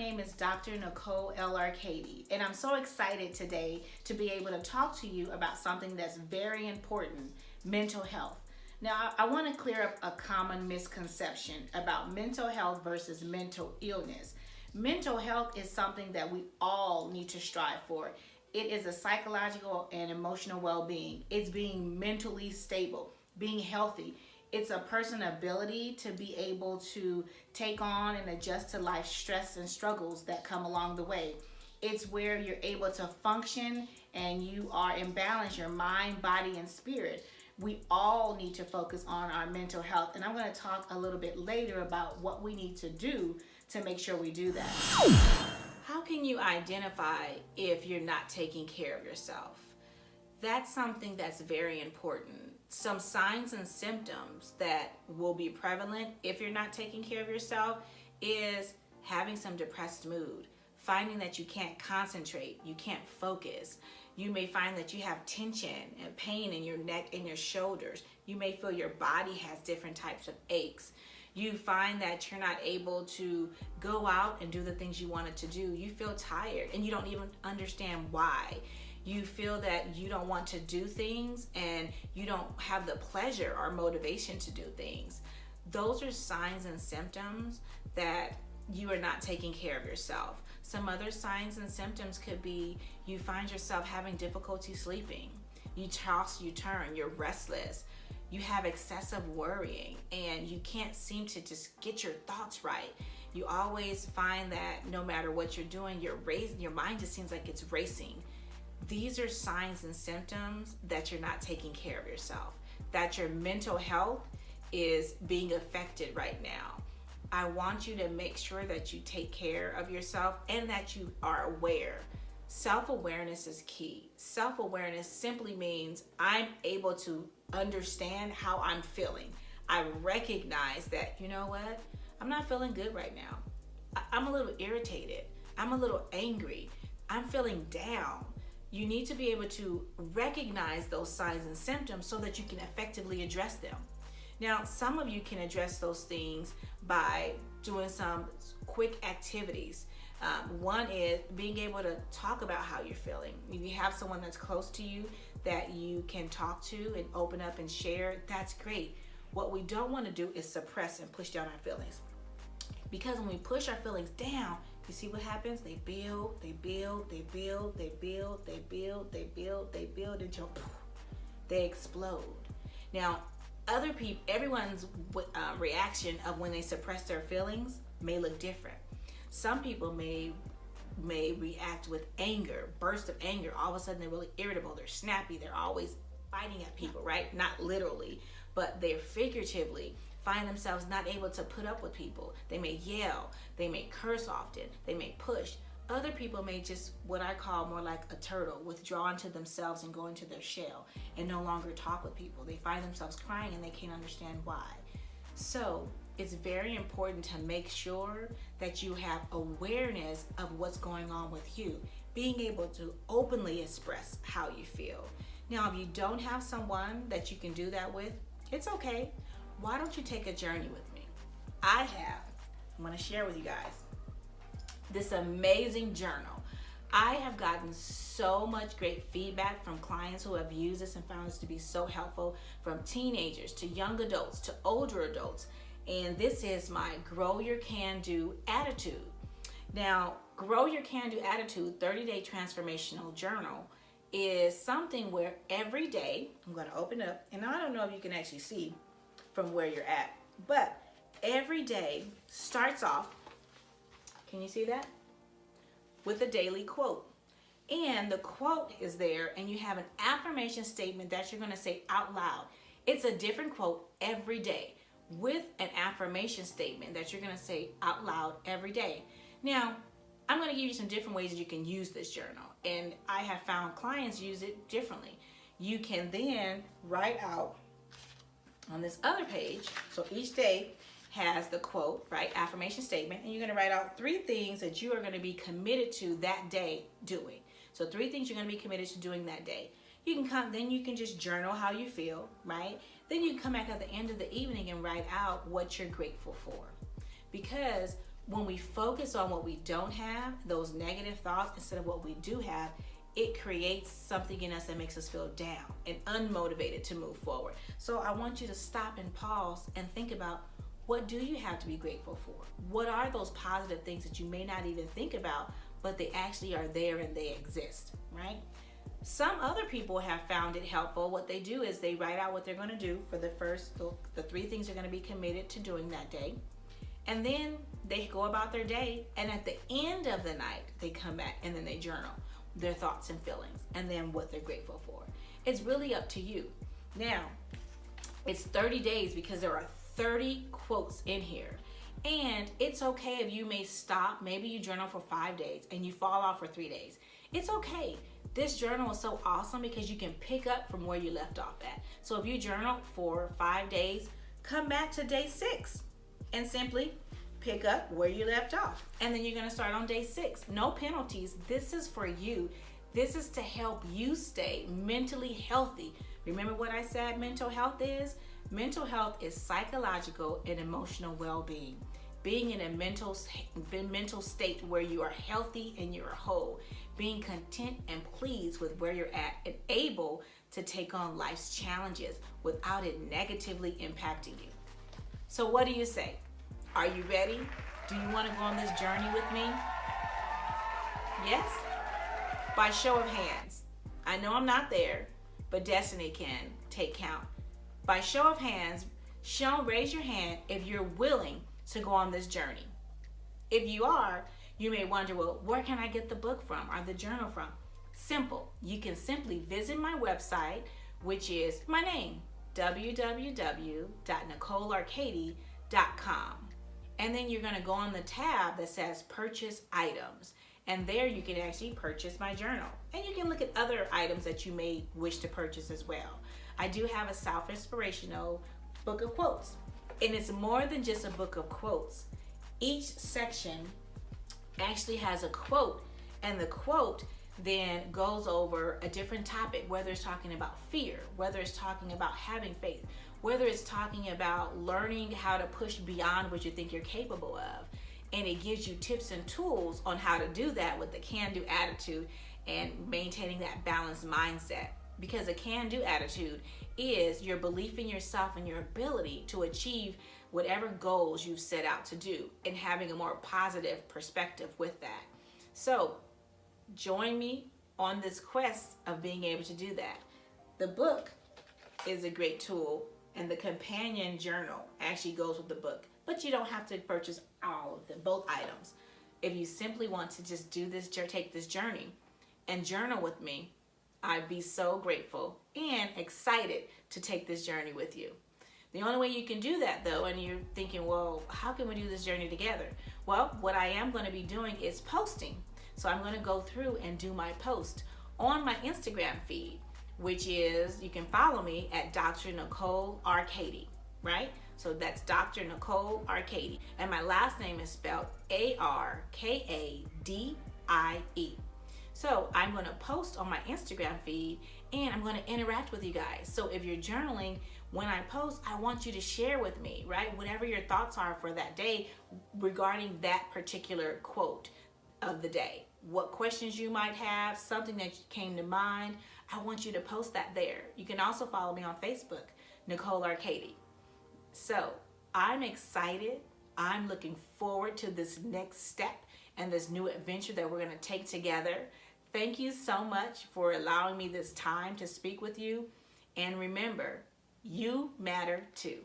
name is Dr. Nicole Arkadie, and I'm so excited today to be able to talk to you about something that's very important, mental health. Now, I want to clear up a common misconception about mental health versus mental illness. Mental health is something that we all need to strive for. It is a psychological and emotional well-being. It's being mentally stable, being healthy. It's a person's ability to be able to take on and adjust to life's stress and struggles that come along the way. It's where you're able to function and you are in balance, your mind, body, and spirit. We all need to focus on our mental health, and I'm going to talk a little bit later about what we need to do to make sure we do that. How can you identify if you're not taking care of yourself? That's something that's very important. Some signs and symptoms that will be prevalent if you're not taking care of yourself is having some depressed mood, finding that you can't concentrate, you can't focus. You may find that you have tension and pain in your neck and your shoulders. You may feel your body has different types of aches. You find that you're not able to go out and do the things you wanted to do. You feel tired and you don't even understand why. You feel that you don't want to do things and you don't have the pleasure or motivation to do things. Those are signs and symptoms that you are not taking care of yourself. Some other signs and symptoms could be you find yourself having difficulty sleeping. You toss, you turn, you're restless. You have excessive worrying and you can't seem to just get your thoughts right. You always find that no matter what you're doing, your mind just seems like it's racing. These are signs and symptoms that you're not taking care of yourself, that your mental health is being affected right now. I want you to make sure that you take care of yourself and that you are aware. Self-awareness is key. Self-awareness simply means I'm able to understand how I'm feeling. I recognize that, you know what? I'm not feeling good right now. I'm a little irritated. I'm a little angry. I'm feeling down. You need to be able to recognize those signs and symptoms so that you can effectively address them. Now, some of you can address those things by doing some quick activities. One is being able to talk about how you're feeling. If you have someone that's close to you that you can talk to and open up and share, that's great. What we don't want to do is suppress and push down our feelings. Because when we push our feelings down, you see what happens? They build, they build, they build, they build, they build, they build, they build until they explode. Now, other people, everyone's reaction of when they suppress their feelings may look different. Some people may react with anger, burst of anger. All of a sudden they're really irritable, they're snappy, they're always fighting at people, right? Not literally, but they're figuratively find themselves not able to put up with people. They may yell, they may curse often, they may push. Other people may just, what I call more like a turtle, withdraw into themselves and go into their shell and no longer talk with people. They find themselves crying and they can't understand why. So it's very important to make sure that you have awareness of what's going on with you, being able to openly express how you feel. Now, if you don't have someone that you can do that with, it's okay. Why don't you take a journey with me? I'm going to share with you guys this amazing journal. I have gotten so much great feedback from clients who have used this and found this to be so helpful, from teenagers to young adults to older adults. And this is my Grow Your Can Do Attitude. Now, Grow Your Can Do Attitude 30-Day Transformational Journal is something where every day, I'm going to open up, and I don't know if you can actually see from where you're at, but every day starts off, can you see that? With a daily quote. And the quote is there, and you have an affirmation statement that you're going to say out loud. It's a different quote every day with an affirmation statement that you're going to say out loud every day. Now, I'm going to give you some different ways that you can use this journal, and I have found clients use it differently. You can then write out on this other page, so each day has the quote, right, affirmation statement, and you're going to write out 3 things that you are going to be committed to that day doing. So 3 things you're going to be committed to doing that day. You can come, then you can just journal how you feel, right? Then you can come back at the end of the evening and write out what you're grateful for. Because when we focus on what we don't have, those negative thoughts, instead of what we do have, it creates something in us that makes us feel down and unmotivated to move forward. So I want you to stop and pause and think about, what do you have to be grateful for? What are those positive things that you may not even think about, but they actually are there and they exist, right? Some other people have found it helpful. What they do is they write out what they're going to do for the 3 things they're going to be committed to doing that day. And then they go about their day, and at the end of the night, they come back and then they journal their thoughts and feelings and then what they're grateful for. It's really up to you. Now, it's 30 days because there are 30 quotes in here. And it's okay if you may stop. Maybe you journal for 5 days and you fall off for 3 days. It's okay. This journal is so awesome because you can pick up from where you left off at. So if you journal for 5 days, come back to day 6 and simply pick up where you left off. And then you're going to start on day 6. No penalties. This is for you. This is to help you stay mentally healthy. Remember what I said mental health is? Mental health is psychological and emotional well-being. Being in a mental state where you are healthy and you're whole. Being content and pleased with where you're at and able to take on life's challenges without it negatively impacting you. So what do you say? Are you ready? Do you want to go on this journey with me? Yes? By show of hands. I know I'm not there, but Destiny can take count. By show of hands, raise your hand if you're willing to go on this journey. If you are, you may wonder, well, where can I get the book from or the journal from? Simple. You can simply visit my website, which is my name, www.nicolearkadie.com. And then you're going to go on the tab that says purchase items. And there you can actually purchase my journal. And you can look at other items that you may wish to purchase as well. I do have a self-inspirational book of quotes. And it's more than just a book of quotes. Each section actually has a quote. And the quote then goes over a different topic, whether it's talking about fear, whether it's talking about having faith, whether it's talking about learning how to push beyond what you think you're capable of. And it gives you tips and tools on how to do that with the can-do attitude and maintaining that balanced mindset. Because a can-do attitude is your belief in yourself and your ability to achieve whatever goals you've set out to do and having a more positive perspective with that. So join me on this quest of being able to do that. The book is a great tool, and the companion journal actually goes with the book. But you don't have to purchase all of them, both items. If you simply want to just do this, take this journey and journal with me, I'd be so grateful and excited to take this journey with you. The only way you can do that, though, and you're thinking, well, how can we do this journey together? Well, what I am going to be doing is posting. So I'm going to go through and do my post on my Instagram feed, which is, you can follow me at Dr. Nicole Arkadie, right? So that's Dr. Nicole Arkadie. And my last name is spelled Arkadie. So I'm going to post on my Instagram feed and I'm going to interact with you guys. So if you're journaling, when I post, I want you to share with me, right? Whatever your thoughts are for that day regarding that particular quote of the day. What questions you might have, something that came to mind. I want you to post that there. You can also follow me on Facebook, Nicole Arkadie. So I'm excited. I'm looking forward to this next step and this new adventure that we're going to take together. Thank you so much for allowing me this time to speak with you. And remember, you matter too.